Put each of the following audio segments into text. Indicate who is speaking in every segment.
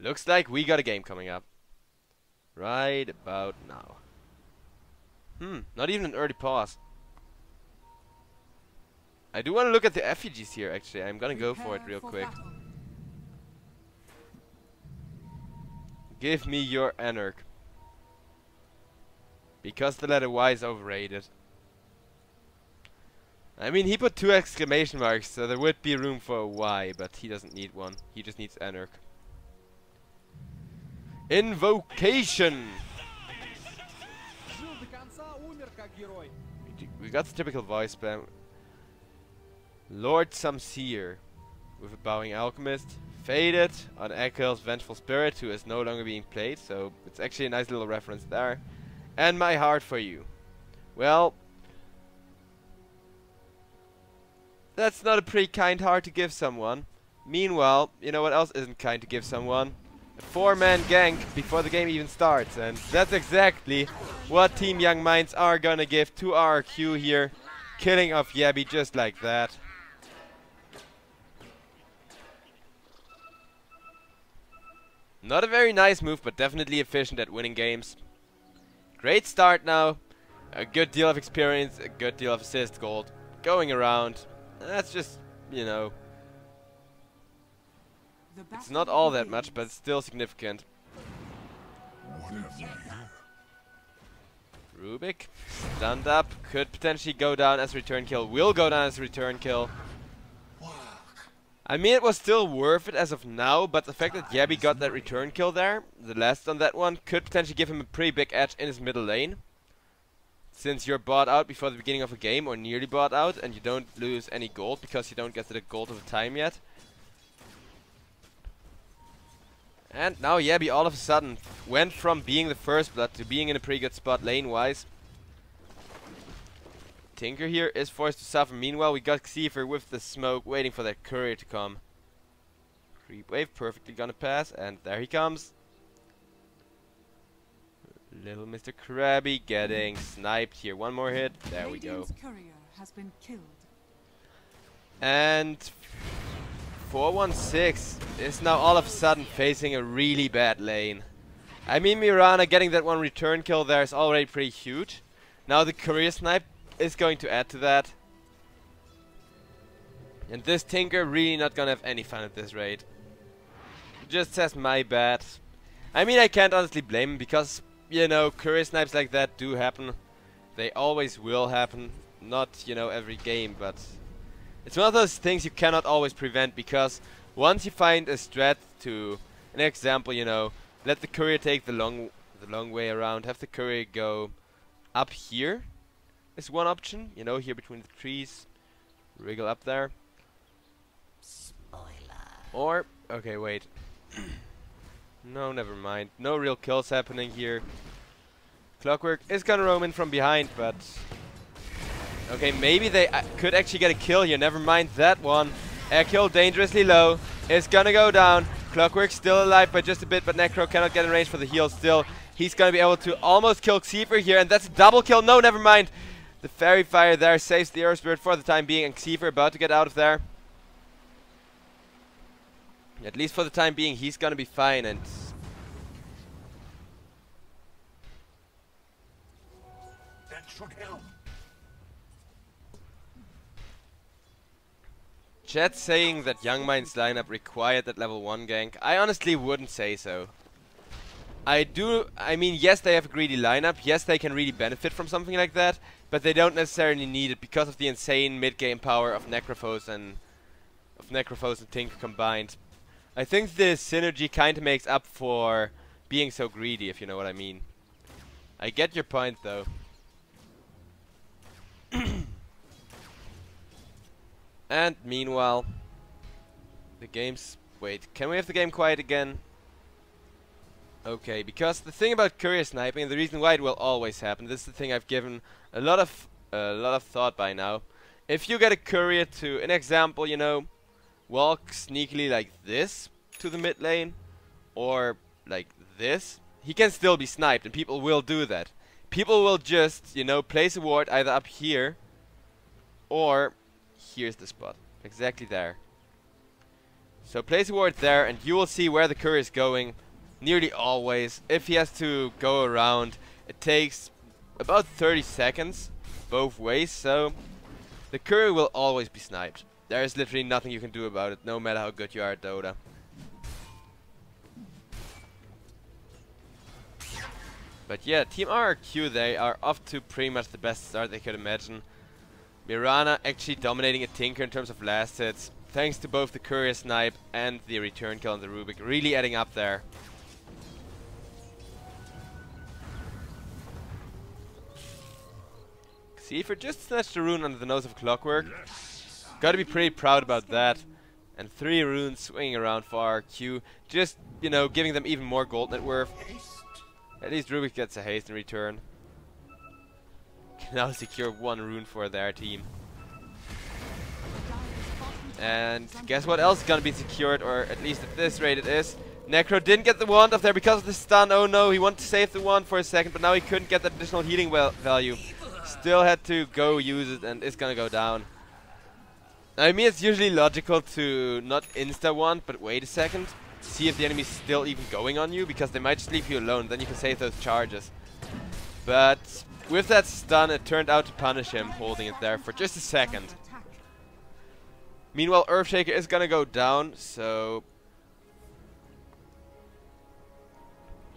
Speaker 1: Looks like we got a game coming up. Right about now. Not even an early pause. I do want to look at the effigies here, actually. I'm gonna go for it real quick. Give me your Anarch. Because the letter Y is overrated. I mean, he put 2 exclamation marks, so there would be room for a Y, but he doesn't need one. He just needs Anarch. Invocation! We got the typical voice spam. Lord Samseer with a bowing alchemist. Faded on Ekel's vengeful spirit, who is no longer being played, so it's actually a nice little reference there. And my heart for you. Well, that's not a pretty kind heart to give someone. Meanwhile, you know what else isn't kind to give someone? A 4-man gank before the game even starts, and that's exactly what Team Young Minds are gonna give to RRQ here. Killing off Yabby just like that. Not a very nice move, but definitely efficient at winning games. Great start now. A good deal of experience, a good deal of assist gold going around. That's just, you know, it's not all that much, but it's still significant. Rubik, stunned up, could potentially go down as a return kill, will go down as a return kill. I mean, it was still worth it as of now, but the fact that Yabby got that return kill there, the last on that one, could potentially give him a pretty big edge in his middle lane. Since you're bought out before the beginning of a game, or nearly bought out, and you don't lose any gold because you don't get to the gold of the time yet. And now Yabby all of a sudden went from being the first blood to being in a pretty good spot lane-wise. Tinker here is forced to suffer. Meanwhile, we got Xever with the smoke, waiting for that courier to come. Creep wave, perfectly gonna pass, and there he comes. Little Mr. Krabby getting sniped here. One more hit, there we go.
Speaker 2: Courier has been killed.
Speaker 1: And 416 is now all of a sudden facing a really bad lane. I mean, Mirana getting that one return kill there is already pretty huge. Now the courier snipe is going to add to that. And this Tinker really not gonna have any fun at this rate. Just says my bad. I mean, I can't honestly blame him because, you know, courier snipes like that do happen. They always will happen. Not, you know, every game, but it's one of those things you cannot always prevent, because once you find a strat to, an example, you know, let the courier take the long way around, have the courier go up here is one option, you know, here between the trees, wriggle up there. Spoiler. Or, okay, wait. No, never mind. No real kills happening here. Clockwork is gonna roam in from behind, but okay, maybe they could actually get a kill here. Never mind that one. A kill dangerously low. Is gonna go down. Clockwork still alive by just a bit, but Necro cannot get in range for the heal still. He's gonna be able to almost kill Xever here, and that's a double kill. No, never mind. The Fairy Fire there saves the Air Spirit for the time being, and Xever about to get out of there. At least for the time being, he's gonna be fine, and
Speaker 3: that should help.
Speaker 1: Chat saying that Young Minds lineup required that level 1 gank. I honestly wouldn't say so. I mean, yes, they have a greedy lineup. Yes, they can really benefit from something like that, but they don't necessarily need it because of the insane mid-game power of Necrophos and Tinker combined. I think the synergy kind of makes up for being so greedy, if you know what I mean. I get your point, though. And meanwhile, the game's... Wait, can we have the game quiet again? Okay, because the thing about courier sniping, and the reason why it will always happen, this is the thing I've given a lot of thought by now. If you get a courier to, an example, you know, walk sneakily like this to the mid lane, or like this, he can still be sniped, and people will do that. People will just, you know, place a ward either up here, or here's the spot, exactly there. So place a ward there and you will see where the courier is going. Nearly always. If he has to go around, it takes about 30 seconds both ways, so the courier will always be sniped. There is literally nothing you can do about it, no matter how good you are at Dota. But yeah, Team RRQ, they are off to pretty much the best start they could imagine. Mirana actually dominating a Tinker in terms of last hits, thanks to both the courier snipe and the return kill on the Rubik, really adding up there. Seifer just snatched a rune under the nose of Clockwork. Gotta be pretty proud about that. And 3 runes swinging around for RRQ, just, you know, giving them even more gold net worth. At least Rubik gets a haste in return. Can now secure 1 rune for their team. And guess what else is gonna be secured, or at least at this rate it is. Necro didn't get the wand off there because of the stun. Oh no, he wanted to save the wand for a second, but now he couldn't get that additional healing value. Still had to go use it and it's gonna go down. I mean, it's usually logical to not insta-wand, but wait a second. See if the enemy's still even going on you, because they might just leave you alone, then you can save those charges. But with that stun, it turned out to punish him, holding it there for just a second. Meanwhile, Earthshaker is gonna go down, so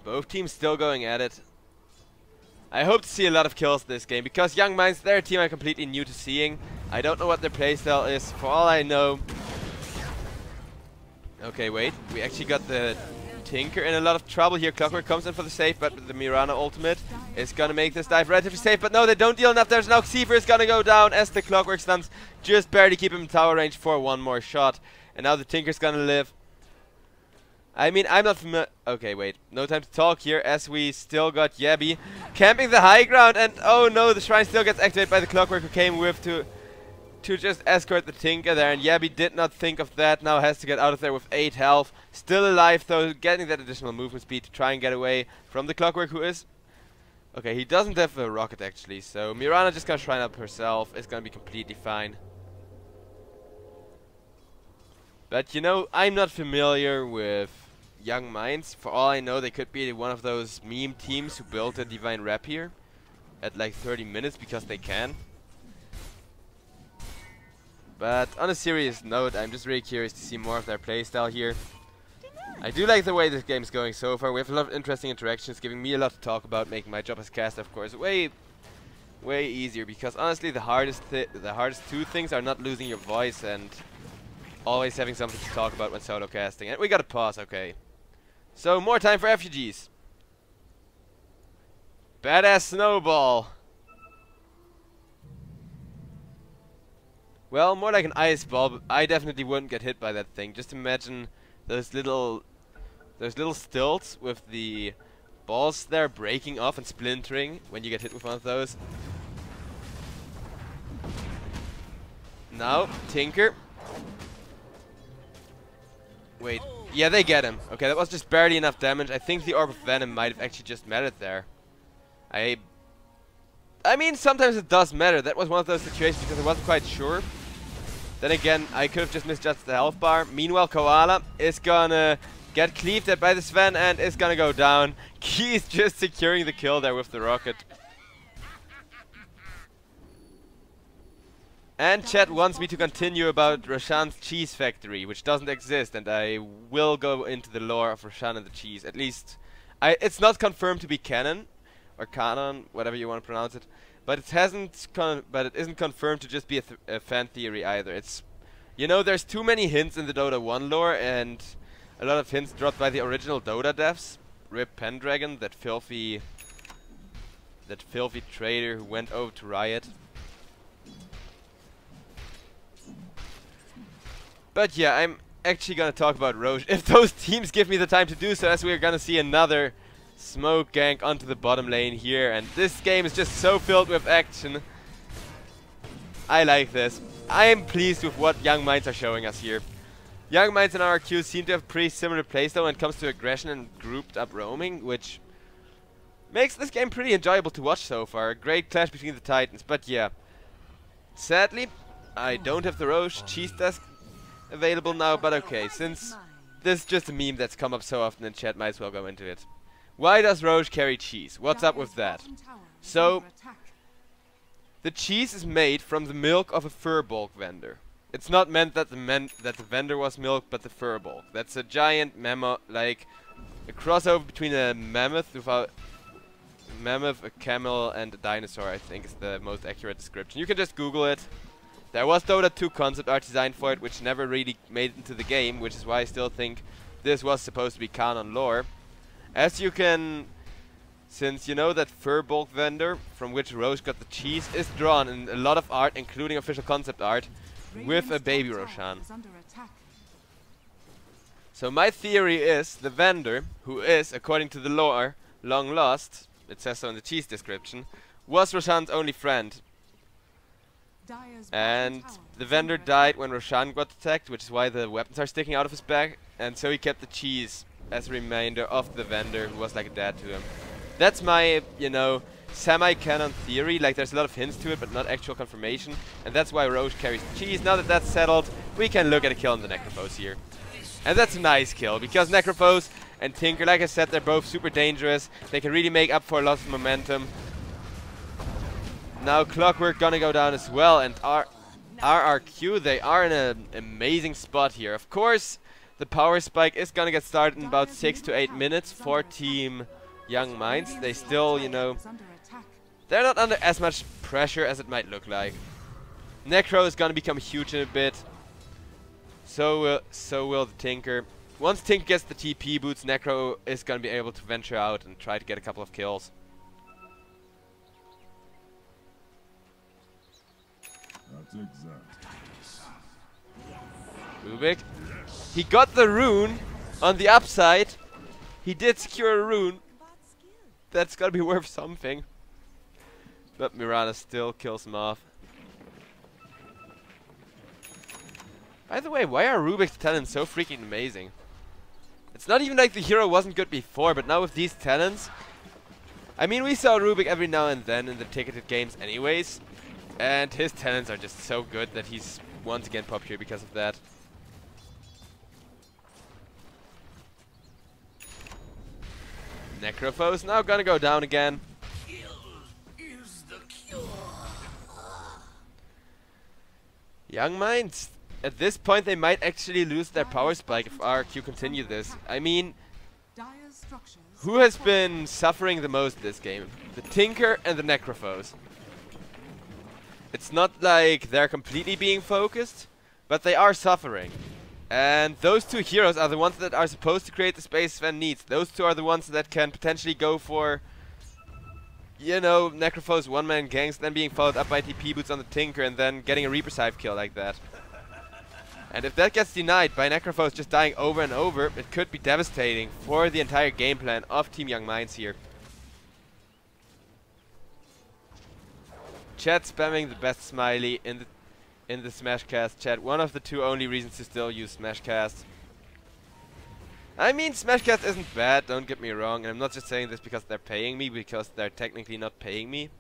Speaker 1: both teams still going at it. I hope to see a lot of kills this game, because Young Minds, they're a team I'm completely new to seeing. I don't know what their playstyle is, for all I know. Okay, wait, we actually got the Tinker in a lot of trouble here. Clockwork comes in for the save, but with the Mirana ultimate is gonna make this dive relatively safe, but no, they don't deal enough. There's now Seifer is gonna go down as the Clockwork stuns just barely keep him in tower range for 1 more shot. And now the Tinker's gonna live. I mean, I'm not familiar. Okay, wait. No time to talk here, as we still got Yabby camping the high ground, and oh no, the shrine still gets activated by the Clockwork, who came with to just escort the Tinker there, and Yabby did not think of that. Now has to get out of there with 8 health. Still alive though, getting that additional movement speed to try and get away from the Clockwork, who is... Okay, he doesn't have a rocket actually, so Mirana just gonna shrine up herself. It's gonna be completely fine. But you know, I'm not familiar with Young Minds. For all I know, they could be one of those meme teams who built a Divine Rapier at like 30 minutes because they can. But on a serious note, I'm just really curious to see more of their playstyle here. I do like the way this game's going so far. We have a lot of interesting interactions, giving me a lot to talk about, making my job as caster, of course, way easier. Because honestly, the hardest 2 things are not losing your voice and always having something to talk about when solo casting. And we got a pause, okay. So more time for refugees. Badass snowball. Well, more like an ice ball, but I definitely wouldn't get hit by that thing. Just imagine those little stilts with the balls there breaking off and splintering when you get hit with one of those. Now, Tinker. Wait, yeah, they get him. Okay, that was just barely enough damage. I think the Orb of Venom might have actually just mattered there. I mean, sometimes it does matter. That was one of those situations because I wasn't quite sure. Then again, I could have just misjudged the health bar. Meanwhile, Koala is gonna get cleaved at by the Sven and is gonna go down. Key's just securing the kill there with the rocket. And chat wants me to continue about Roshan's cheese factory, which doesn't exist, and I will go into the lore of Roshan and the cheese. At least, it's not confirmed to be canon, or canon, whatever you want to pronounce it. But it isn't confirmed to just be a fan theory either. It's, you know, there's too many hints in the Dota 1 lore, and a lot of hints dropped by the original Dota devs. Rip Pendragon, that filthy traitor who went over to Riot. But yeah, I'm actually gonna talk about Roche if those teams give me the time to do so, as we're gonna see another smoke gank onto the bottom lane here, and this game is just so filled with action. I like this. I am pleased with what Young Minds are showing us here. Young Minds and RRQ seem to have pretty similar playstyle when it comes to aggression and grouped up roaming, which makes this game pretty enjoyable to watch so far. A great clash between the Titans, but yeah. Sadly, I don't have the Roche. Cheese does available now, but okay, since this is just a meme that's come up so often in chat, might as well go into it. Why does Roche carry cheese? What's up with that? So, the cheese is made from the milk of a fur bulk vendor. It's not meant that the vendor was milk, but the fur bulk. That's a giant like a crossover between a mammoth, a camel, and a dinosaur. I think is the most accurate description. You can just Google it. There was Dota 2 concept art design for it, which never really made it into the game, which is why I still think this was supposed to be canon lore. As you can, since you know that fur bulk vendor from which Roche got the cheese is drawn in a lot of art, including official concept art, with a baby Roshan. So my theory is the vendor, who is, according to the lore, long lost, it says so in the cheese description, was Roshan's only friend. And the vendor died when Roshan got attacked, which is why the weapons are sticking out of his back, and so he kept the cheese as a reminder of the vendor who was like a dad to him. That's my, you know, semi-canon theory. Like, there's a lot of hints to it, but not actual confirmation. And that's why Roche carries the cheese. Now that that's settled, we can look at a kill on the Necrophos here. And that's a nice kill, because Necrophos and Tinker, like I said, they're both super dangerous. They can really make up for a lot of momentum. Now Clockwork gonna go down as well, and RRQ, they are in an amazing spot here. Of course, the power spike is gonna get started in about 6 to 8 minutes for Team Young Minds. They still, you know, they're not under as much pressure as it might look like. Necro is gonna become huge in a bit. So will the Tinker. Once Tinker gets the TP boots, Necro is gonna be able to venture out and try to get a couple of kills.
Speaker 2: That's exact.
Speaker 1: Rubik. He got the rune on the upside. He did secure a rune. That's gotta be worth something. But Mirana still kills him off. By the way, why are Rubik's talents so freaking amazing? It's not even like the hero wasn't good before, but now with these talents... I mean, we saw Rubik every now and then in the ticketed games anyways. And his talents are just so good that he's once again popular because of that. Necrophos now gonna go down again. Young Minds, at this point they might actually lose their power spike if RRQ continue this. I mean, who has been suffering the most this game? The Tinker and the Necrophos. It's not like they're completely being focused, but they are suffering. And those two heroes are the ones that are supposed to create the space Sven needs. Those two are the ones that can potentially go for, you know, Necrophos one-man ganks, then being followed up by TP boots on the Tinker, and then getting a Reaper Scythe kill like that. And if that gets denied by Necrophos just dying over and over, it could be devastating for the entire game plan of Team Young Minds here. Chat spamming the best smiley in the Smashcast chat. One of the two only reasons to still use Smashcast. I mean, Smashcast isn't bad, don't get me wrong, and I'm not just saying this because they're paying me, because they're technically not paying me.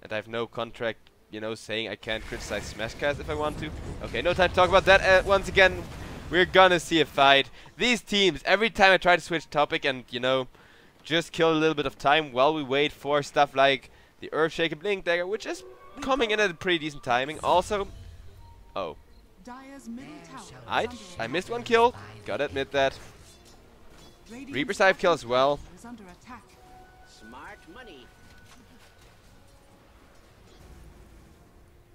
Speaker 1: And I have no contract, you know, saying I can't criticize Smashcast if I want to. Okay, no time to talk about that. Once again, we're gonna see a fight. These teams, every time I try to switch topic and, you know, just kill a little bit of time while we wait for stuff like the Earthshaker Blink Dagger, which is coming in at a pretty decent timing. Also, oh, I missed one kill. Gotta admit that. Reaper Scythe kill as well.
Speaker 4: Smart money.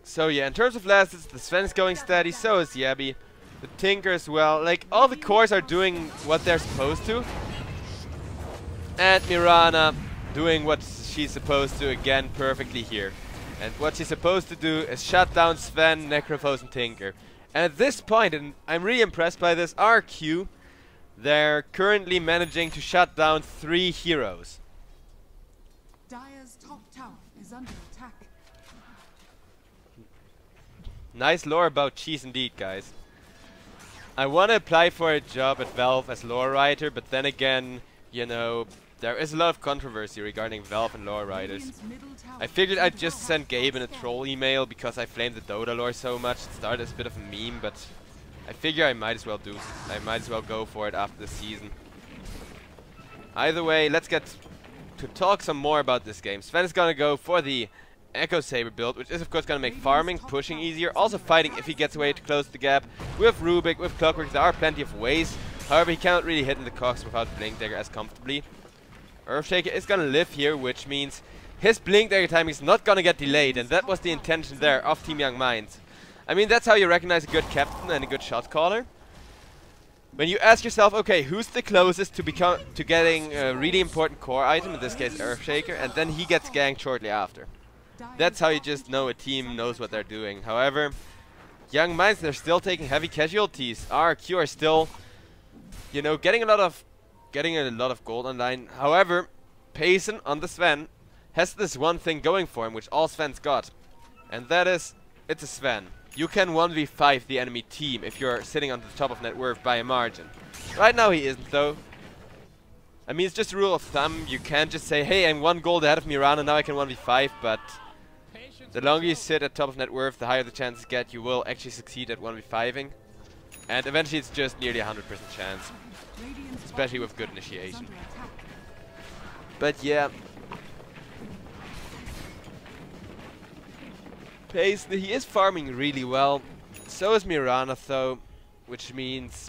Speaker 1: So yeah, in terms of lasts, the Sven's going steady. So is Yabby, the Tinker as well. Like, all the cores are doing what they're supposed to, and Mirana doing what she's supposed to again perfectly here. And what she's supposed to do is shut down Sven, Necrophos, and Tinker. And at this point, and I'm really impressed by this, RRQ, they're currently managing to shut down 3 heroes.
Speaker 5: Dire's top tower is under attack.
Speaker 1: Nice lore about cheese indeed, guys. I want to apply for a job at Valve as lore writer, but then again, you know, there is a lot of controversy regarding Valve and lore writers. I figured I'd just send Gabe in a troll email because I flamed the Dota lore so much. It started as a bit of a meme, but I figure I might as well go for it after the season. Either way, let's get to talk some more about this game. Sven is gonna go for the Echo Saber build, which is of course gonna make farming, pushing easier, also fighting if he gets away to close the gap. With Rubik, with Clockwork, there are plenty of ways. However, he cannot really hit in the cogs without Blink Dagger as comfortably. Earthshaker is gonna live here, which means his Blink Dagger timing is not gonna get delayed, and that was the intention there of Team Young Minds. I mean, that's how you recognize a good captain and a good shot caller. When you ask yourself, okay, who's the closest to getting a really important core item, in this case Earthshaker, and then he gets ganked shortly after. That's how you just know a team knows what they're doing. However, Young Minds, they're still taking heavy casualties. RRQ are still, you know, getting a lot of gold online. However, Payson on the Sven has this one thing going for him, which all Sven's got, and that is, it's a Sven. You can 1v5 the enemy team if you're sitting on the top of net worth by a margin. Right now he isn't though. I mean, it's just a rule of thumb. You can't just say, hey, I'm 1 gold ahead of Mirana, now I can 1v5, but the longer you sit at top of net worth, the higher the chances get you will actually succeed at 1v5ing. And eventually it's just nearly 100% chance, especially with good initiation. But yeah, Payson, he is farming really well. So is Mirana though, which means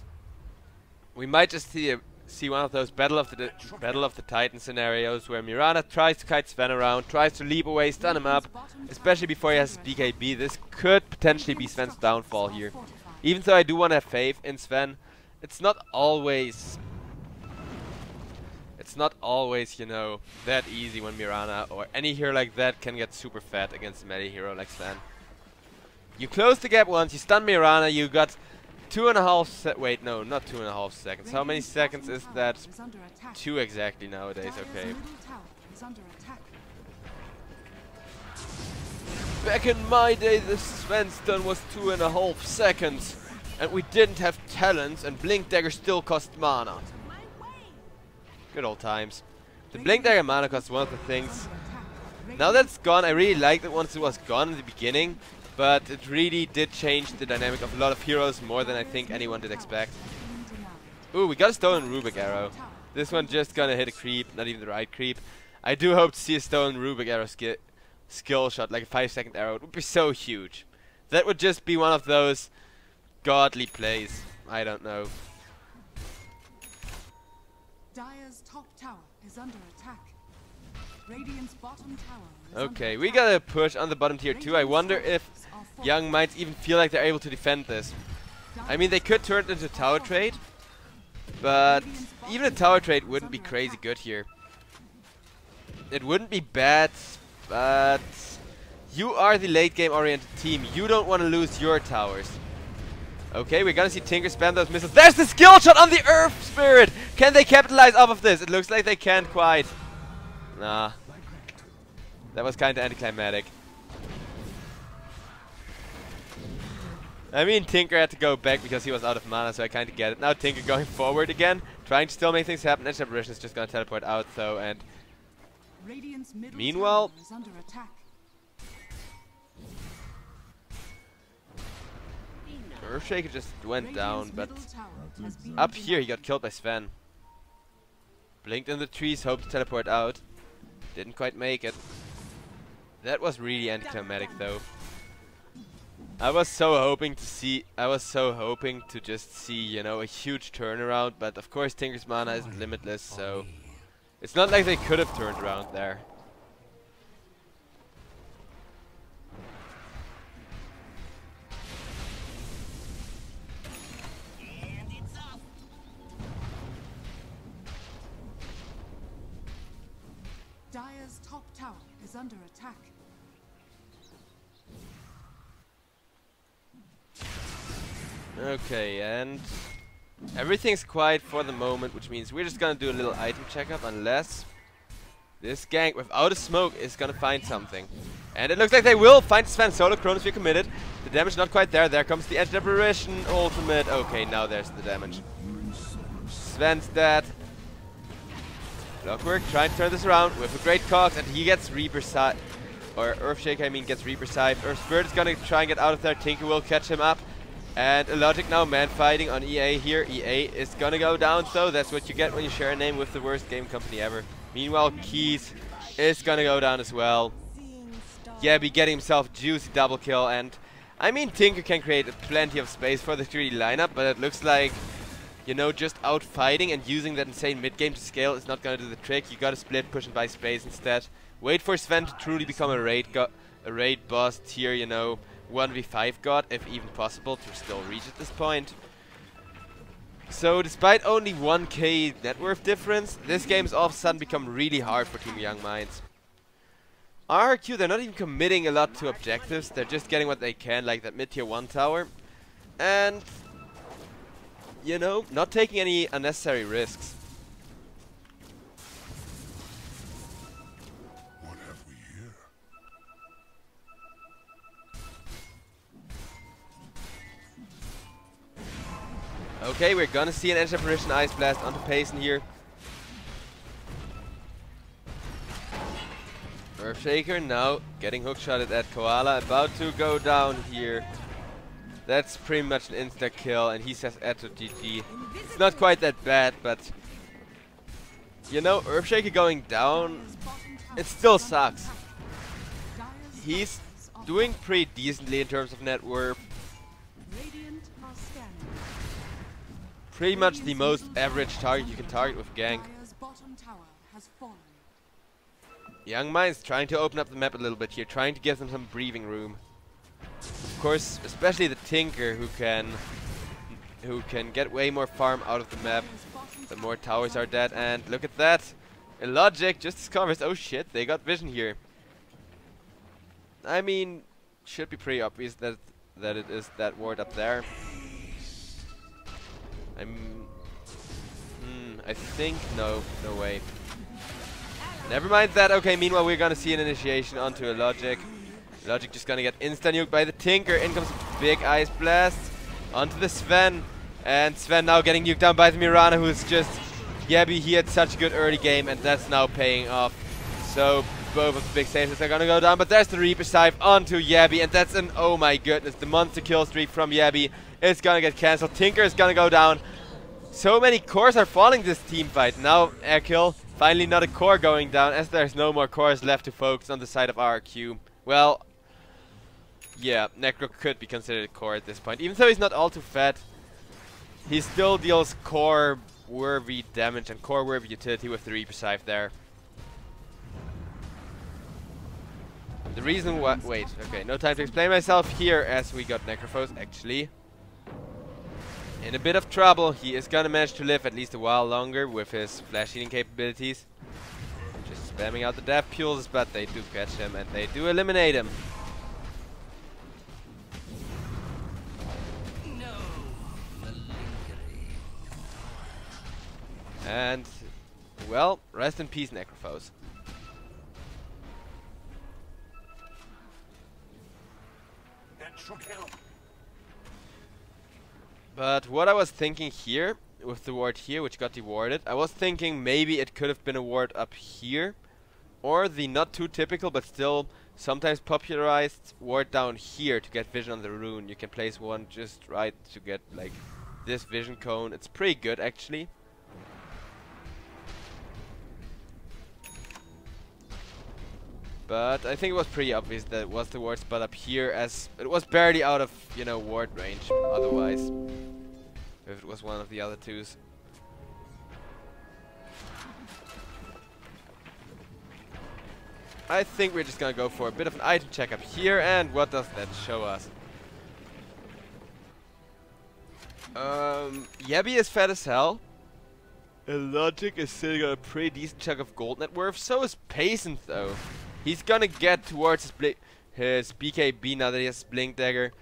Speaker 1: we might just see one of those Battle of the Titan scenarios where Mirana tries to kite Sven around, tries to leap away, stun him up, especially before he has BKB. This could potentially be Sven's downfall here. Even though I do want to have faith in Sven, it's not always, you know, that easy when Mirana or any hero like that can get super fat against a melee hero like Sven. You close the gap once, you stun Mirana, you got 2.5 wait, no, not 2.5 seconds. How many seconds is that? 2 exactly nowadays, okay. Back in my day, the Sven stun was 2.5 seconds. And we didn't have talents, and Blink Dagger still cost mana. Good old times. The Blink Dagger mana cost one of the things. Now that's gone, I really liked it once it was gone in the beginning. But it really did change the dynamic of a lot of heroes more than I think anyone did expect. Ooh, we got a stolen Rubik arrow. This one just gonna hit a creep, not even the right creep. I do hope to see a stolen Rubik arrow skill shot, like a 5-second arrow. It would be so huge. That would just be one of those godly plays. I don't know.
Speaker 5: Dire's top tower is under attack. Radiant's bottom tower is
Speaker 1: Okay, we got a push on the bottom tier too. I wonder if Young Minds even feel like they're able to defend this. I mean, they could turn it into a tower trade, but even a tower trade wouldn't be crazy good here. It wouldn't be bad, but you are the late game oriented team. You don't want to lose your towers. Okay, we're gonna see Tinker spam those missiles. There's the skill shot on the Earth Spirit! Can they capitalize off of this? It looks like they can't quite. Nah. That was kinda anticlimactic. I mean, Tinker had to go back because he was out of mana, so I kinda get it. Now Tinker going forward again, trying to still make things happen. Edge Apparition is just gonna teleport out though, and meanwhile,
Speaker 5: is under attack.
Speaker 1: Earthshaker just went down, but
Speaker 5: Middle tower has been
Speaker 1: up here he got killed by Sven. Blinked in the trees, hoped to teleport out. Didn't quite make it. That was really anticlimactic though. I was so hoping to just see, you know, a huge turnaround, but of course Tinker's mana isn't limitless, so it's not like they could have turned around there.
Speaker 5: Dire's top tower is under attack.
Speaker 1: Okay, and everything's quiet for the moment, which means we're just gonna do a little item checkup, unless this gank without a smoke is gonna find something. And it looks like they will find Sven solo. Chronosphere committed. The damage not quite there. There comes the Edge Apparition ultimate. Okay, now there's the damage. Sven's dead. Clockwork trying to turn this around with a great cogs, and he gets Reaper side, or Earthshaker, I mean, gets Reaper side. Earth Spirit is gonna try and get out of there. Tinker will catch him up. And a logic now, man fighting on EA here. EA is gonna go down, so that's what you get when you share a name with the worst game company ever. Meanwhile, Keys is gonna go down as well. Yabby getting himself juicy double kill, and I mean Tinker can create plenty of space for the 3D lineup, but it looks like, you know, just out fighting and using that insane mid game to scale is not gonna do the trick. You gotta split, push and buy space instead. Wait for Sven to truly become a raid boss tier, you know, 1v5 god, if even possible, to still reach at this point. So, despite only 1k net worth difference, this game's all of a sudden become really hard for Team Young Minds. RRQ, they're not even committing a lot to objectives, they're just getting what they can, like that mid-tier 1 tower. And, you know, not taking any unnecessary risks.
Speaker 3: What have we here?
Speaker 1: Okay, we're gonna see an Edge Apparition Ice Blast onto Payson here. Earthshaker now getting hookshotted at Koala, about to go down here. That's pretty much an insta kill, and he says Eto GG. It's not quite that bad, but you know, Earthshaker going down, it still sucks. He's doing pretty decently in terms of net worth. Pretty much the most average target you can target with gank. Young Minds trying to open up the map a little bit here, trying to give them some breathing room. Of course, especially the Tinker, who can get way more farm out of the map. The more towers are dead, and look at that! Illogic just discovers, oh shit, they got vision here. I mean, should be pretty obvious that it is that ward up there. I think no way. Never mind that. Okay, meanwhile we're gonna see an initiation onto a Logic. Logic just gonna get insta-nuked by the Tinker. In comes a big Ice Blast onto the Sven. And Sven now getting nuked down by the Mirana, who's just... Yabby, he had such a good early game, and that's now paying off. So both of the big saves are gonna go down, but there's the Reaper Scythe onto Yabby, and that's an... oh my goodness, the monster kill streak from Yabby is gonna get cancelled. Tinker is gonna go down. So many cores are falling this team fight. Now air kill. Finally not a core going down, as there's no more cores left to focus on the side of RRQ. Well, yeah, Necro could be considered a core at this point. Even though he's not all too fat, he still deals core-worthy damage and core-worthy utility with the Reaper Scythe there. The reason why... wait, okay, no time to explain myself here, as we got Necrophos actually in a bit of trouble. He is gonna manage to live at least a while longer with his flash healing capabilities. Just spamming out the death pools, but they do catch him and they do eliminate him. And, well, rest in peace, Necrophos.
Speaker 3: That should help.
Speaker 1: But what I was thinking here, with the ward here, which got dewarded, I was thinking maybe it could have been a ward up here, or the not too typical but still sometimes popularized ward down here to get vision on the rune. You can place one just right to get like this vision cone. It's pretty good actually. But I think it was pretty obvious that it was the ward spot up here, as it was barely out of, you know, ward range otherwise, if it was one of the other twos. I think we're just gonna go for a bit of an item check up here, and what does that show us? Yabby is fat as hell. Illogic is sitting on a pretty decent chunk of gold net worth, so is Payson though. He's gonna get towards his BKB now that he has Blink Dagger.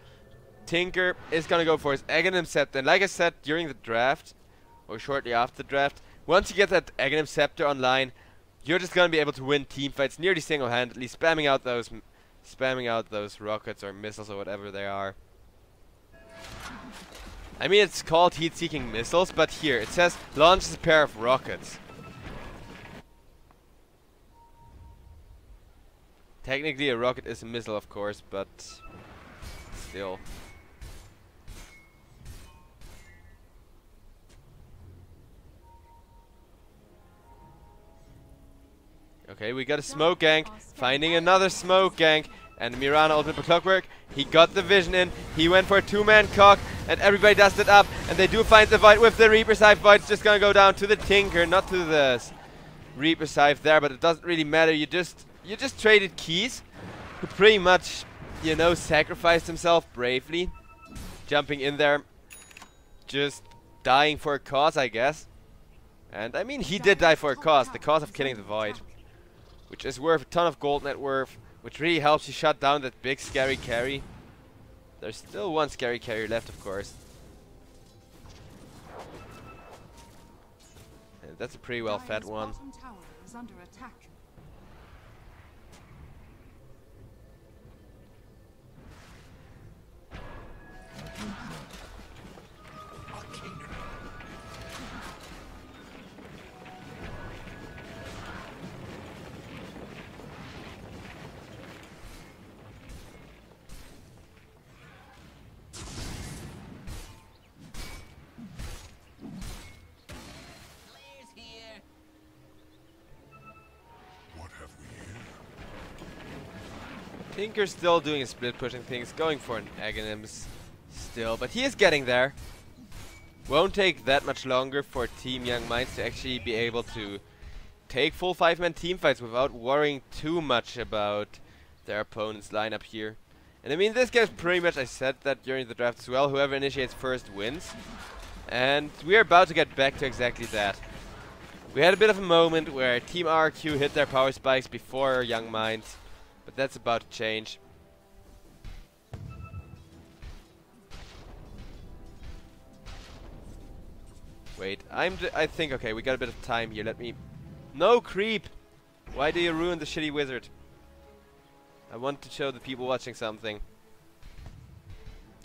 Speaker 1: Tinker is gonna go for his Aghanim Scepter, and like I said during the draft, or shortly after the draft, once you get that Aghanim Scepter online, you're just gonna be able to win teamfights nearly single-handedly, spamming out those rockets or missiles or whatever they are. I mean, it's called heat-seeking missiles, but here it says launches a pair of rockets. Technically, a rocket is a missile, of course, but still. Okay, we got a smoke gank, finding another smoke gank, and Mirana ultimate for Clockwork. He got the vision in, he went for a 2-man cock, and everybody does it up, and they do find the Void with the Reaper Scythe. Void's just gonna go down to the Tinker, not to the Reaper Scythe there, but it doesn't really matter. You just traded Keys, who pretty much, you know, sacrificed himself bravely, jumping in there, just dying for a cause, I guess. And I mean, he did die for a cause, the cause of killing the Void, which is worth a ton of gold net worth, which really helps you shut down that big scary carry. There's still one scary carry left, of course. And that's a pretty well fed one.
Speaker 5: Bottom tower is under attack.
Speaker 1: Tinker's still doing his split pushing things, going for an Aghanims still, but he is getting there. Won't take that much longer for Team Young Minds to actually be able to take full 5-man teamfights without worrying too much about their opponent's lineup here. And I mean, this game is pretty much, I said that during the draft as well, whoever initiates first wins. And we are about to get back to exactly that. We had a bit of a moment where Team RRQ hit their power spikes before Young Minds, but that's about to change. Wait, I think, okay, we got a bit of time here. Let me... No, creep! Why do you ruin the shitty wizard? I want to show the people watching something.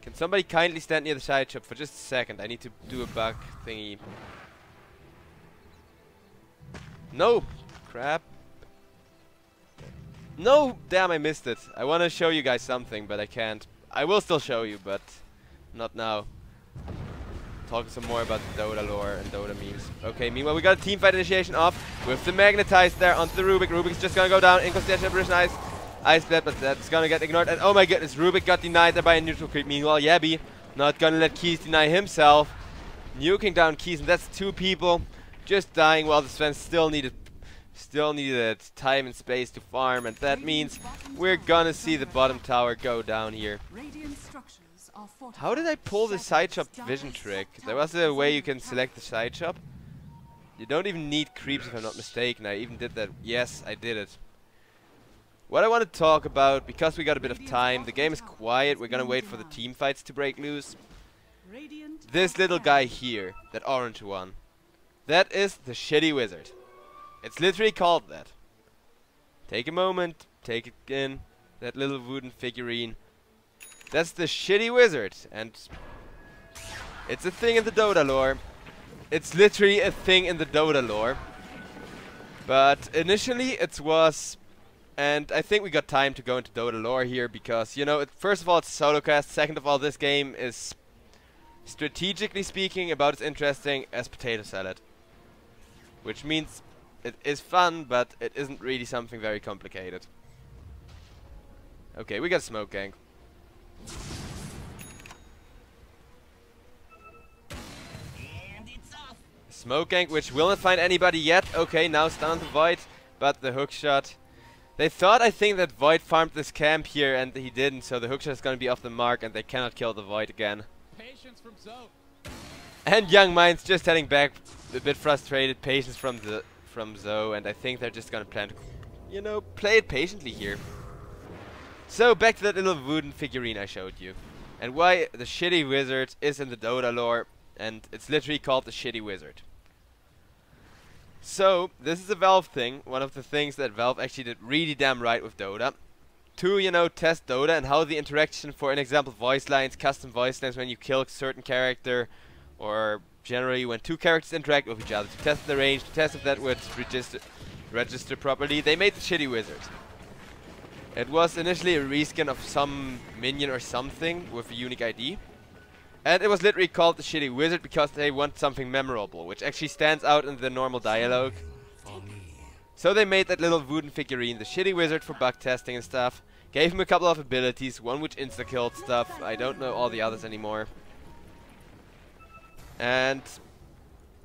Speaker 1: Can somebody kindly stand near the side shop for just a second? I need to do a bug thingy. No! Crap. No! Damn, I missed it. I want to show you guys something, but I can't. I will still show you, but not now. Talking some more about the Dota lore and Dota memes. Okay, meanwhile we got a teamfight initiation off with the Magnetized there onto the Rubik. Rubik's just gonna go down. Inconstantial British Ice Blast, but that's gonna get ignored. And oh my goodness, Rubik got denied there by a neutral creep. Meanwhile, Yabby not gonna let Keys deny himself. Nuking down Keys, and that's 2 people just dying while the Sven still needed time and space to farm, and that means we're gonna see the bottom tower go down here. How did I pull the side shop vision trick? There was a way you can select the side shop. You don't even need creeps if I'm not mistaken. I even did that. Yes, I did it. What I want to talk about, because we got a bit of time, the game is quiet, we're gonna wait for the team fights to break loose. This little guy here, that orange one, that is the shitty wizard. It's literally called that. Take a moment, take it in, that little wooden figurine. That's the shitty wizard, and it's a thing in the Dota lore. It's literally a thing in the Dota lore. But initially it was, and I think we got time to go into Dota lore here because, you know, first of all it's solo cast, second of all this game is, strategically speaking, about as interesting as potato salad. Which means it is fun, but it isn't really something very complicated. Okay, we got smoke gank. Smoke gank, which will not find anybody yet. Okay, now stun the Void, but the hook shot. They thought, I think, that Void farmed this camp here, and he didn't, so the hook shot is going to be off the mark, and they cannot kill the Void again.
Speaker 6: Patience from Zoe.
Speaker 1: And Young Minds just heading back, a bit frustrated. Patience from Zoe, and I think they're just going to plan to, you know, play it patiently here. So, back to that little wooden figurine I showed you. And why the shitty wizard is in the Dota lore, and it's literally called the shitty wizard. So, this is a Valve thing, one of the things that Valve actually did really damn right with Dota. To, you know, test Dota and how the interaction for, an example, voice lines, custom voice lines when you kill a certain character, or generally when 2 characters interact with each other, to test the range, to test if that would register properly, they made the shitty wizard. It was initially a reskin of some minion or something with a unique ID. And it was literally called the shitty wizard because they want something memorable, which actually stands out in the normal dialogue. So they made that little wooden figurine, the shitty wizard, for bug testing and stuff. Gave him a couple of abilities, one which insta-killed stuff. I don't know all the others anymore. And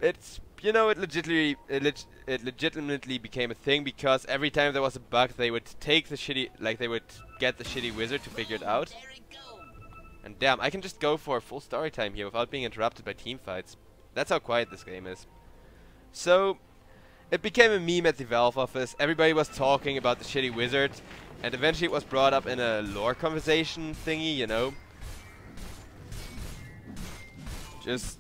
Speaker 1: it's, you know, it legitimately became a thing, because every time there was a bug, they would take the shitty, like they would get the shitty wizard to figure it out. And damn, I can just go for full story time here without being interrupted by team fights. That's how quiet this game is. So it became a meme at the Valve office. Everybody was talking about the shitty wizard, and eventually it was brought up in a lore conversation thingy, you know. Just,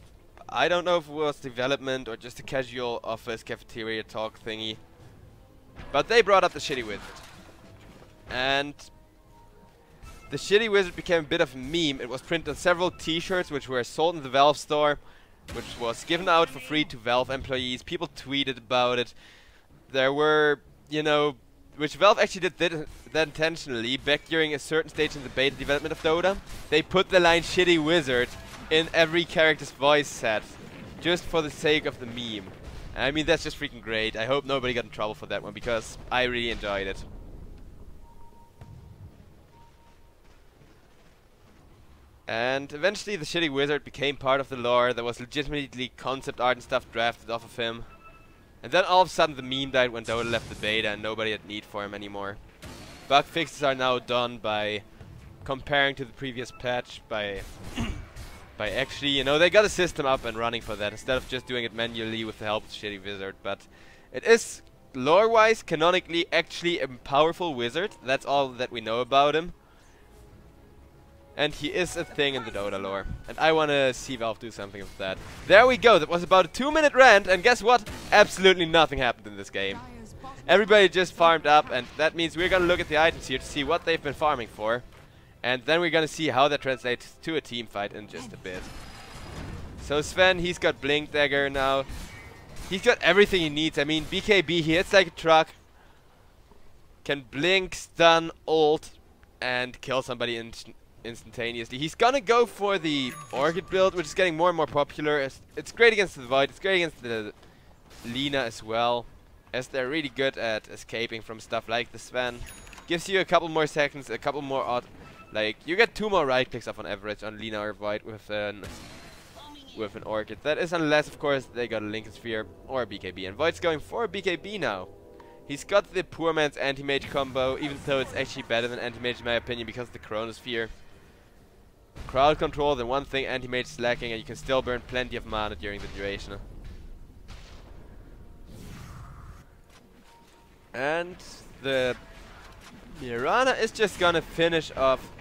Speaker 1: I don't know if it was development or just a casual office cafeteria talk thingy. But they brought up the shitty wizard. And the shitty wizard became a bit of a meme. It was printed on several t-shirts which were sold in the Valve store, which was given out for free to Valve employees. People tweeted about it. There were, you know, which Valve actually did that intentionally. Back during a certain stage in the beta development of Dota, they put the line shitty wizard in every character's voice set, just for the sake of the meme. I mean, that's just freaking great. I hope nobody got in trouble for that one, because I really enjoyed it. And eventually the shitty wizard became part of the lore. There was legitimately concept art and stuff drafted off of him. And then all of a sudden the meme died when Dota left the beta and nobody had need for him anymore. Bug fixes are now done by comparing to the previous patch, by actually, you know, they got a system up and running for that instead of just doing it manually with the help of the shitty wizard. But it is, lore-wise, canonically, actually a powerful wizard. That's all that we know about him. And he is a thing in the Dota lore. And I want to see Valve do something with that. There we go. That was about a 2-minute rant. And guess what? Absolutely nothing happened in this game. Everybody just farmed up. And that means we're going to look at the items here to see what they've been farming for. And then we're going to see how that translates to a team fight in just a bit. So Sven, he's got Blink Dagger now. He's got everything he needs. I mean, BKB, he hits like a truck. Can blink, stun, ult, and kill somebody instantaneously. He's gonna go for the Orchid build, which is getting more and more popular. It's great against the Void, it's great against the Lina as well, as they're really good at escaping from stuff like the Sven. Gives you a couple more seconds, a couple more like, you get 2 more right clicks off on average on Lina or Void with an Orchid. That is unless, of course, they got a Lincoln Sphere or a BKB. And Void's going for a BKB now. He's got the poor man's anti-mage combo, even though it's actually better than anti-mage in my opinion because of the Chronosphere. Crowd control, the one thing anti-mage is lacking, and you can still burn plenty of mana during the duration. And the Mirana is just gonna finish off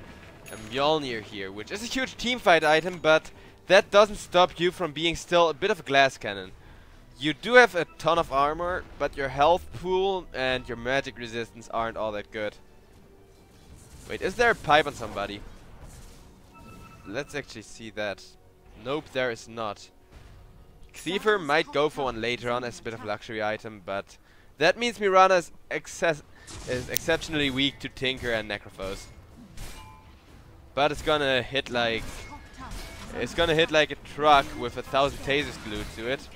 Speaker 1: a Mjolnir here, which is a huge teamfight item, but that doesn't stop you from being still a bit of a glass cannon. You do have a ton of armor, but your health pool and your magic resistance aren't all that good. Wait, is there a pipe on somebody? Let's actually see that. Nope, there is not. Xever might go for one later on as a bit of a luxury item, but that means Mirana is exceptionally weak to Tinker and Necrophos. But it's gonna hit like a truck with 1,000 tasers glued to it.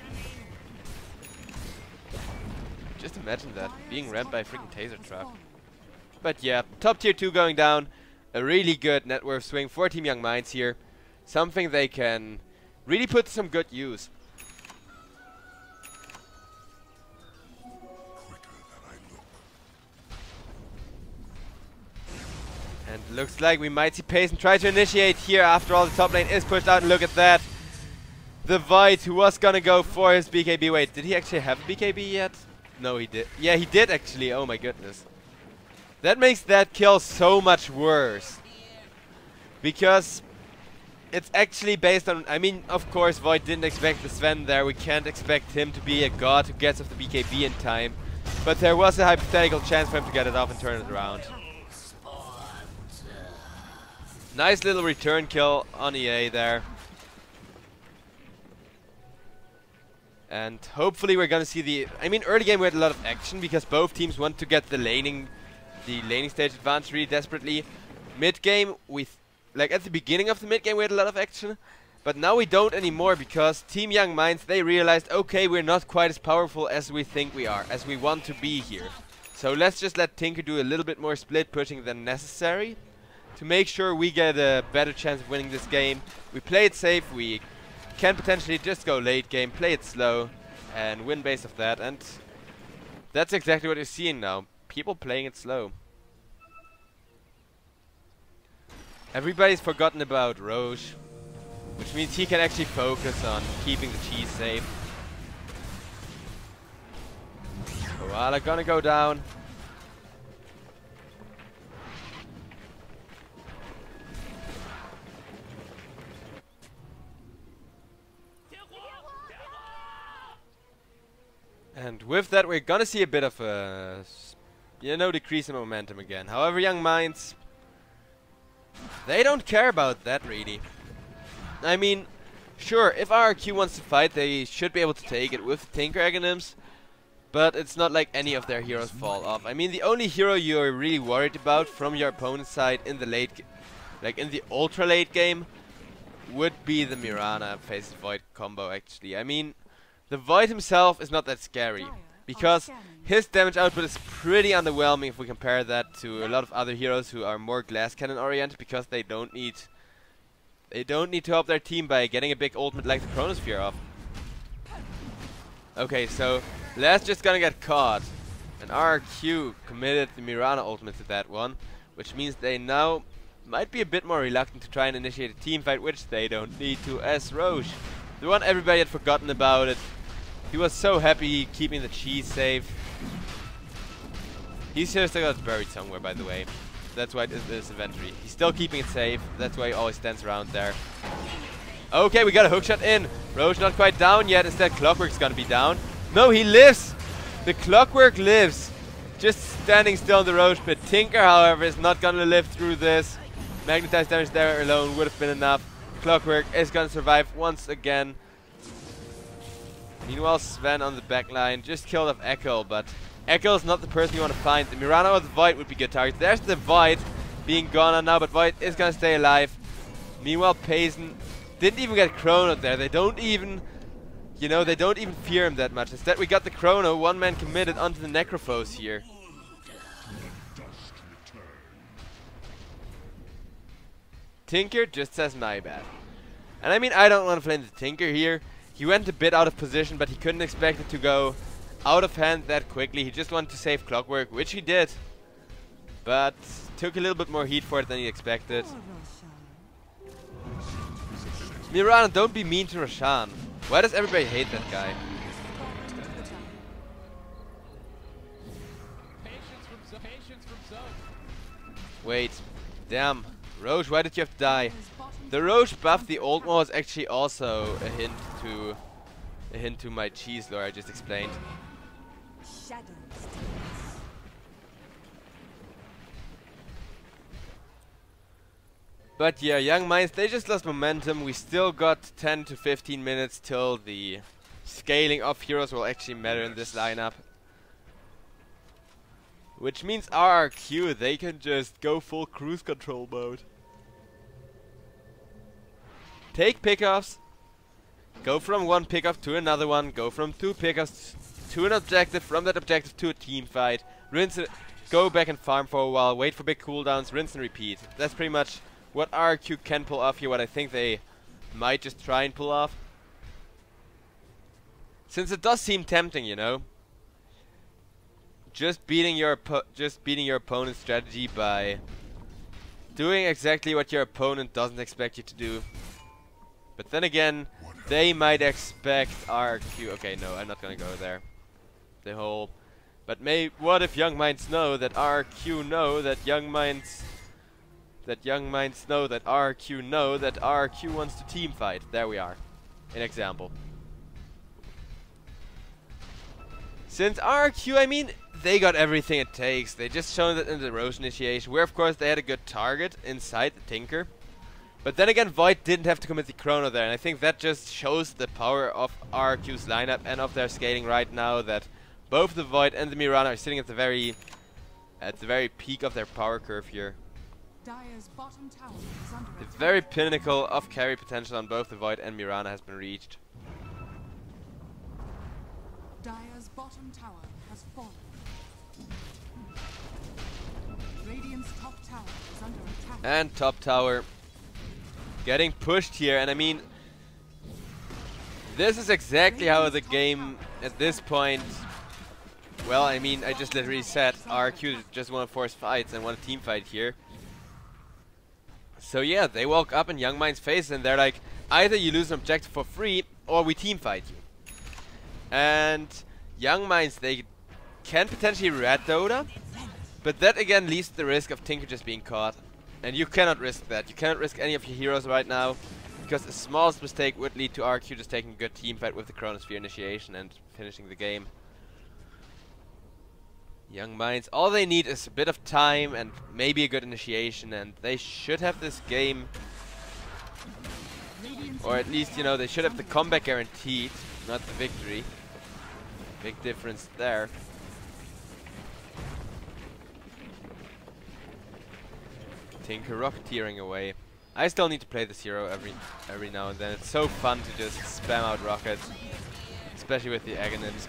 Speaker 1: Just imagine that, being rammed by a freaking taser truck. But yeah, top tier 2 going down. A really good net worth swing for Team Young Minds here. Something they can really put to some good use. And looks like we might see Payson try to initiate here after all the top lane is pushed out, and look at that. The Void, who was gonna go for his BKB. Wait, did he actually have a BKB yet? No, he did. Yeah, he did actually. Oh my goodness. That makes that kill so much worse. Because it's actually based on... I mean, of course, Void didn't expect the Sven there. We can't expect him to be a god who gets off the BKB in time. But there was a hypothetical chance for him to get it off and turn it around. Nice little return kill on EA there. And hopefully we're gonna see the... I mean, early game we had a lot of action because both teams want to get the laning stage advanced really desperately. Mid game, like at the beginning of the mid game we had a lot of action. But now we don't anymore, because Team Young Minds, they realized, okay, we're not quite as powerful as we think we are, as we want to be here. So let's just let Tinker do a little bit more split pushing than necessary to make sure we get a better chance of winning this game. We play it safe, we can potentially just go late game, play it slow, and win based off that. And that's exactly what you're seeing now. People playing it slow. Everybody's forgotten about Roche, which means he can actually focus on keeping the cheese safe. Koala gonna go down. And with that, we're gonna see a bit of a, decrease in momentum again. However, Young Minds, they don't care about that really. I mean, sure, if RRQ wants to fight, they should be able to take it with Tinker Aghanims, but it's not like any of their heroes fall off. I mean, the only hero you're really worried about from your opponent's side in the in the ultra late game, would be the Mirana faces Void combo actually. I mean, the Void himself is not that scary, because his damage output is pretty underwhelming if we compare that to a lot of other heroes who are more glass cannon oriented, because they don't need to help their team by getting a big ultimate like the Chronosphere off. Okay, so Last just gonna get caught, and RRQ committed the Mirana ultimate to that one, which means they now might be a bit more reluctant to try and initiate a team fight, which they don't need to, as Roche, the one everybody had forgotten about it. He was so happy keeping the cheese safe. He's still got buried somewhere, by the way. That's why it is this inventory. He's still keeping it safe. That's why he always stands around there. Okay, we got a hookshot in. Roche not quite down yet. Instead, Clockwork's gonna be down. No, he lives. The Clockwork lives. Just standing still on the Roche. But Tinker, however, is not gonna live through this. Magnetized damage there alone would have been enough. Clockwork is gonna survive once again. Meanwhile, Sven on the back line just killed off Echo, but Echo is not the person you want to find. The Mirana or the Void would be good targets. There's the Void being gone on now, but Void is gonna stay alive. Meanwhile, Payson didn't even get Chrono there. They don't even, they don't even fear him that much. Instead, we got the Chrono, one man committed onto the Necrophos here. Tinker just says my bad. And I mean, I don't want to blame the Tinker here. He went a bit out of position, but he couldn't expect it to go out of hand that quickly. He just wanted to save Clockwork, which he did. But took a little bit more heat for it than he expected. Mirana, don't be mean to Roshan. Why does everybody hate that guy? Wait, damn. Roche, why did you have to die? The Roche buff, the old one, was actually also a hint to my cheese lore I just explained. But yeah, Young Minds, they just lost momentum. We still got 10 to 15 minutes till the scaling of heroes will actually matter in this lineup. Which means RRQ, they can just go full cruise control mode. Take pickoffs, go from one pickoff to another one, go from two pickoffs to an objective, from that objective to a team fight, rinse it, go back and farm for a while, wait for big cooldowns, rinse and repeat. That's pretty much what RRQ can pull off here, what I think they might just try and pull off. Since it does seem tempting, just beating your opponent's strategy by doing exactly what your opponent doesn't expect you to do. But then again, they might expect RRQ. Okay, no, I'm not gonna go there. But what if Young Minds know that RRQ know that Young Minds know that RRQ know that RRQ wants to team fight? There we are. An example. Since RRQ, I mean, they got everything it takes. They just shown that in the Roche initiation, where of course they had a good target inside the Tinker. But then again, Void didn't have to commit the Chrono there, and I think that just shows the power of RRQ's lineup and of their scaling right now, that both the Void and the Mirana are sitting at the very peak of their power curve here.
Speaker 5: Dire's bottom tower is under
Speaker 1: The
Speaker 5: attack.
Speaker 1: very pinnacle of carry potential on both the Void and Mirana has been reached.
Speaker 5: Dire's bottom tower has fallen. Radiant's top tower is under attack.
Speaker 1: And top tower getting pushed here, and I mean, this is exactly how the game at this point, well, I mean, I just literally said RRQ just want to force fights and want a team fight here. So yeah, they woke up in Young Mind's face and they're like, either you lose an objective for free or we team fight you. And Young Minds, they can potentially red Dota, but that again leaves the risk of Tinker just being caught. And you cannot risk that. You cannot risk any of your heroes right now, because the smallest mistake would lead to RRQ just taking a good team fight with the Chronosphere initiation and finishing the game. Young Minds, all they need is a bit of time and maybe a good initiation, and they should have this game. Or at least, you know, they should have the comeback guaranteed, not the victory. Big difference there. Tinker rocketeering away. I still need to play this hero every now and then. It's so fun to just spam out rockets, especially with the Aghanims.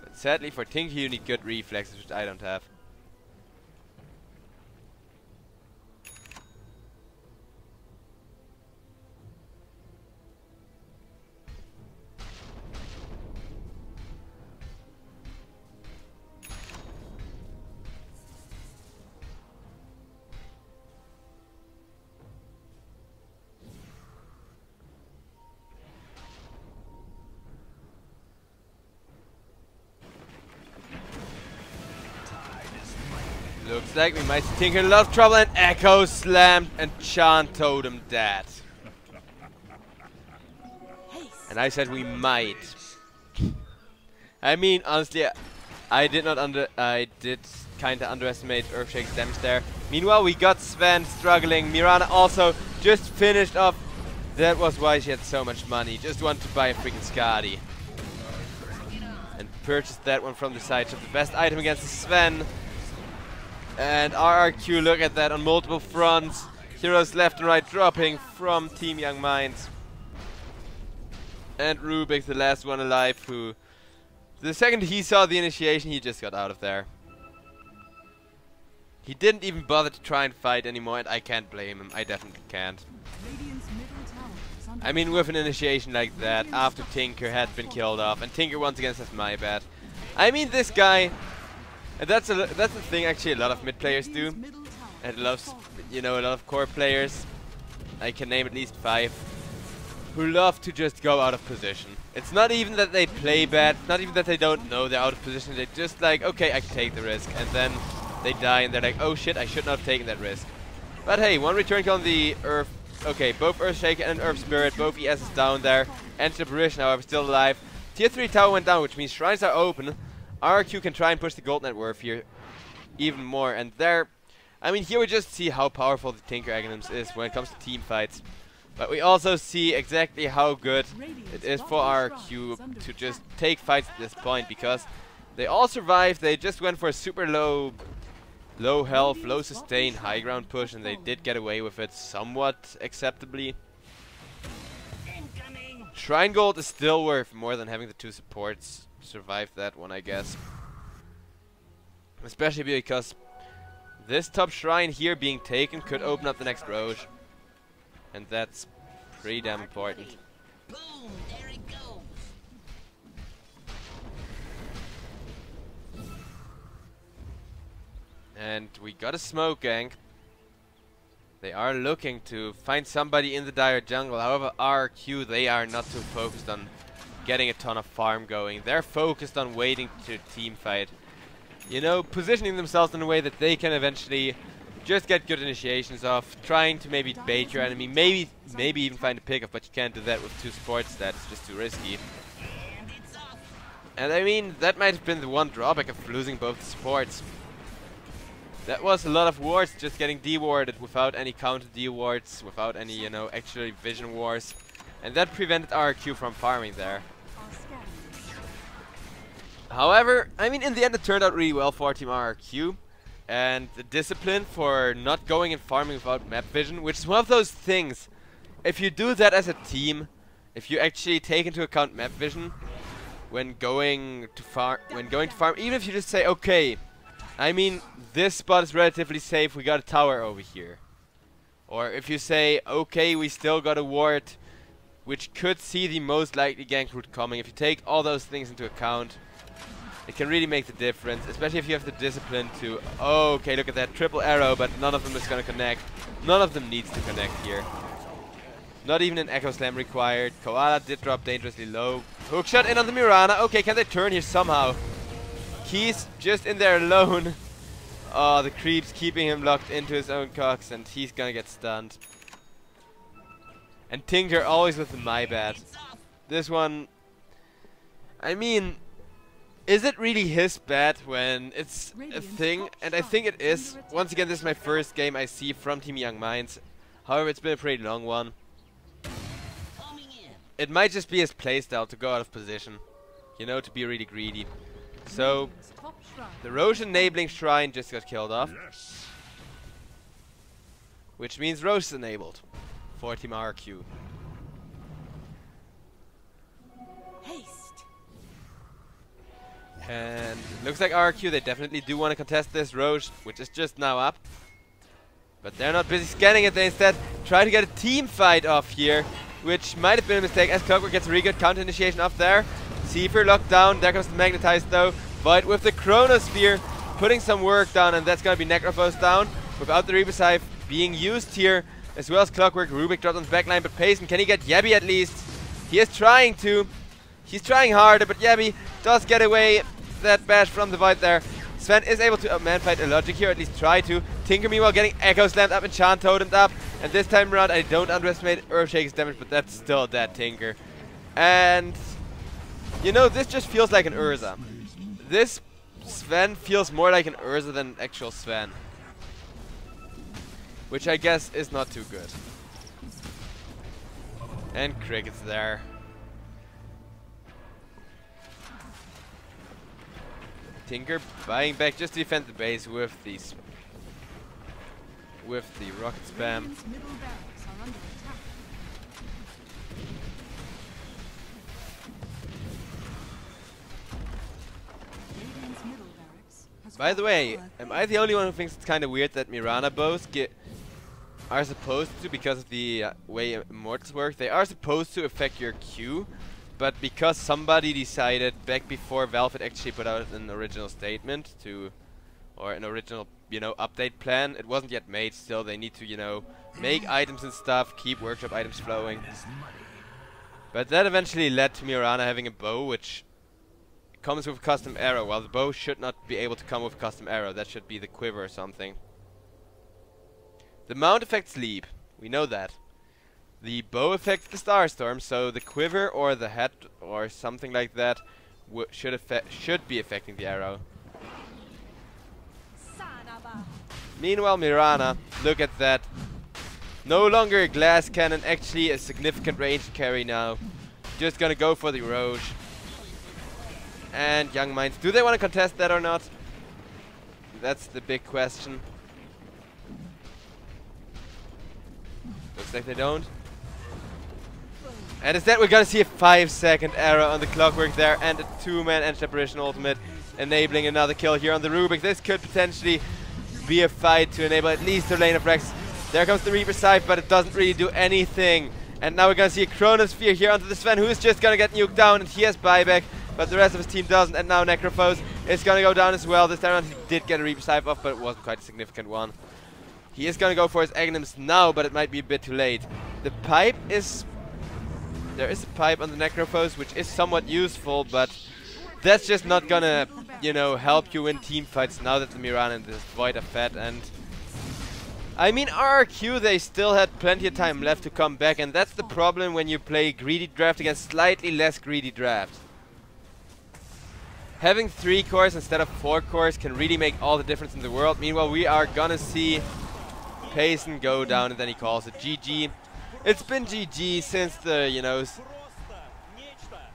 Speaker 1: But sadly for Tinker you need good reflexes, which I don't have. Looks like we might see Tinker in a lot of trouble, and Echo slammed and Chant Totem dead. And I said we might. I mean, honestly, I did kinda underestimate Earthshake's damage there. Meanwhile, we got Sven struggling. Mirana also just finished off. That was why she had so much money. Just wanted to buy a freaking Skadi. And purchased that one from the side shop. The best item against Sven. And RRQ, look at that, on multiple fronts. Heroes left and right dropping from Team Young Minds. And Rubik, the last one alive, who... the second he saw the initiation, he just got out of there. He didn't even bother to try and fight anymore, and I can't blame him. I definitely can't.
Speaker 5: Radiant's middle tower is under
Speaker 1: I mean, with an initiation like that, after Tinker had been killed off, and Tinker once again says my bad. I mean, this guy... and that's the thing actually a lot of mid players do,
Speaker 5: middle tower
Speaker 1: and a lot of, you know, a lot of core players. I can name at least 5 who love to just go out of position. It's not even that they play bad, not even that they don't know they're out of position. They just like, okay, I can take the risk, and then they die and they're like, oh shit, I should not have taken that risk. But hey, one return kill on the Earth. Okay, both Earthshaker and Earth Spirit, both ESs down there. Enter Apparition, however, still alive. Tier 3 tower went down, which means shrines are open. RRQ can try and push the gold net worth here even more, and there, I mean, here we just see how powerful the Tinker Aghanims is when it comes to team fights. But we also see exactly how good it is for RRQ to just take fights at this point, because they all survived. They just went for a super low health, low sustain, high ground push, and they did get away with it somewhat acceptably. Shrine gold is still worth more than having the 2 supports survive that one, I guess. Especially because this top shrine here being taken could open up the next Roche. And that's pretty damn important.
Speaker 4: Boom, there it goes.
Speaker 1: And we got a smoke gank. They are looking to find somebody in the dire jungle. However, RRQ, they are not too focused on getting a ton of farm going. They're focused on waiting to team fight. You know, positioning themselves in a way that they can eventually just get good initiations off, trying to maybe bait your enemy, maybe even find a pickup, but you can't do that with 2 supports. That's just too risky. And I mean, that might have been the one drawback of losing both supports. That was a lot of wards just getting dewarded without any counter dewards, without any, you know, actually vision wars. And that prevented RRQ from farming there. However, I mean, in the end it turned out really well for Team RRQ. and the discipline for not going and farming without map vision, which is one of those things. If you do that as a team, if you actually take into account map vision when going to farm, even if you just say, okay, I mean, this spot is relatively safe, we got a tower over here. Or if you say, okay, we still got a ward, which could see the most likely gank route coming. If you take all those things into account, it can really make the difference, especially if you have the discipline to, oh, okay, look at that triple arrow, but none of them is going to connect. None of them needs to connect here. Not even an Echo Slam required. Koala did drop dangerously low. Hookshot in on the Mirana. Okay, can they turn here somehow? He's just in there alone. Oh, the creep's keeping him locked into his own cocks, and he's gonna get stunned. And Tinker always with the my bad. This one, I mean, is it really his bad when it's a thing? And I think it is. Once again, this is my first game I see from Team Young Minds. However, it's been a pretty long one. It might just be his playstyle to go out of position. You know, to be really greedy. So, the Roche enabling shrine just got killed off.
Speaker 3: Yes.
Speaker 1: Which means Roche is enabled for Team RRQ.
Speaker 5: Haste.
Speaker 1: And it looks like RRQ, they definitely do want to contest this Roche, which is just now up. But they're not busy scanning it, they instead try to get a team fight off here, which might have been a mistake as Clockwork gets a really good counter initiation off there. Seifer locked down, there comes the Magnetize though. Void with the Chronosphere, putting some work down, and that's gonna be Necrophos down, without the Reaper Scythe being used here, as well as Clockwork. Rubik dropped on the backline, but Payson, can he get Yabby at least? He is trying to. He's trying harder, but Yabby does get away that bash from the Void there. Sven is able to man-fight a Logic here, at least try to. Tinker meanwhile getting Echo Slammed up, Enchant Totemed up, and this time around I don't underestimate Earthshaker's damage, but that's still dead Tinker. And, you know, this just feels like an Urza. This Sven feels more like an Urza than an actual Sven. Which I guess is not too good. And Cricket's there. Tinker buying back just to defend the base with these the rocket spam.
Speaker 5: Radiant's middle barracks are under attack. Radiant's middle barracks has
Speaker 1: By the
Speaker 5: fallen
Speaker 1: way,
Speaker 5: to earth.
Speaker 1: am I the only one who thinks it's kind of weird that Mirana bows are supposed to, because of the way Immortals work, they are supposed to affect your Q, but because somebody decided back before Valve had actually put out an original statement or an original, you know, update plan, it wasn't yet made. Still, they need to, you know, make items and stuff, keep workshop items flowing. But that eventually led to Mirana having a bow which comes with a custom arrow, while the bow should not be able to come with a custom arrow. That should be the quiver or something. The mount affects leap, we know that. The bow affects the Starstorm, so the quiver or the head or something like that should be affecting the arrow. Meanwhile, Mirana, look at that. No longer a glass cannon, actually a significant range carry now. Just gonna go for the Roche. And Young Minds, do they want to contest that or not? That's the big question. Looks like they don't. And instead we're gonna see a 5-second arrow on the Clockwork there, and a 2-man Edge Apparition ultimate, enabling another kill here on the Rubik. This could potentially be a fight to enable at least a lane of Rex. There comes the Reaper Scythe, but it doesn't really do anything. And now we're gonna see a Chronosphere here onto the Sven, who is just gonna get nuked down, and he has buyback, but the rest of his team doesn't. And now Necrophos is gonna go down as well. This time around he did get a Reaper Scythe off, but it wasn't quite a significant one. He is gonna go for his Aghanims now, but it might be a bit too late. The pipe is... There is a pipe on the Necrophos, which is somewhat useful, but that's just not gonna, you know, help you win team fights now that the Mirana and the Void are fed. And I mean, RRQ, they still had plenty of time left to come back, and that's the problem when you play greedy draft against slightly less greedy draft. Having 3 cores instead of 4 cores can really make all the difference in the world. Meanwhile, we are gonna see Payson go down, and then he calls it GG. It's been GG since the, you know,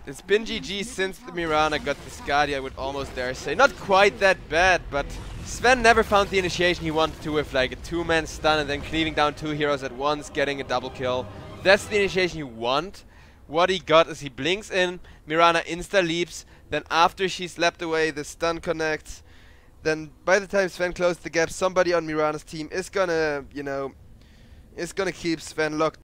Speaker 1: it's been GG since the Mirana got the Skadi, I would almost dare say. Not quite that bad, but Sven never found the initiation he wanted to with like a 2-man stun and then cleaving down 2 heroes at once, getting a double kill. That's the initiation you want. What he got is he blinks in, Mirana insta-leaps, then after she's leapt away, the stun connects. Then by the time Sven closed the gap, somebody on Mirana's team is gonna, you know, is gonna keep Sven locked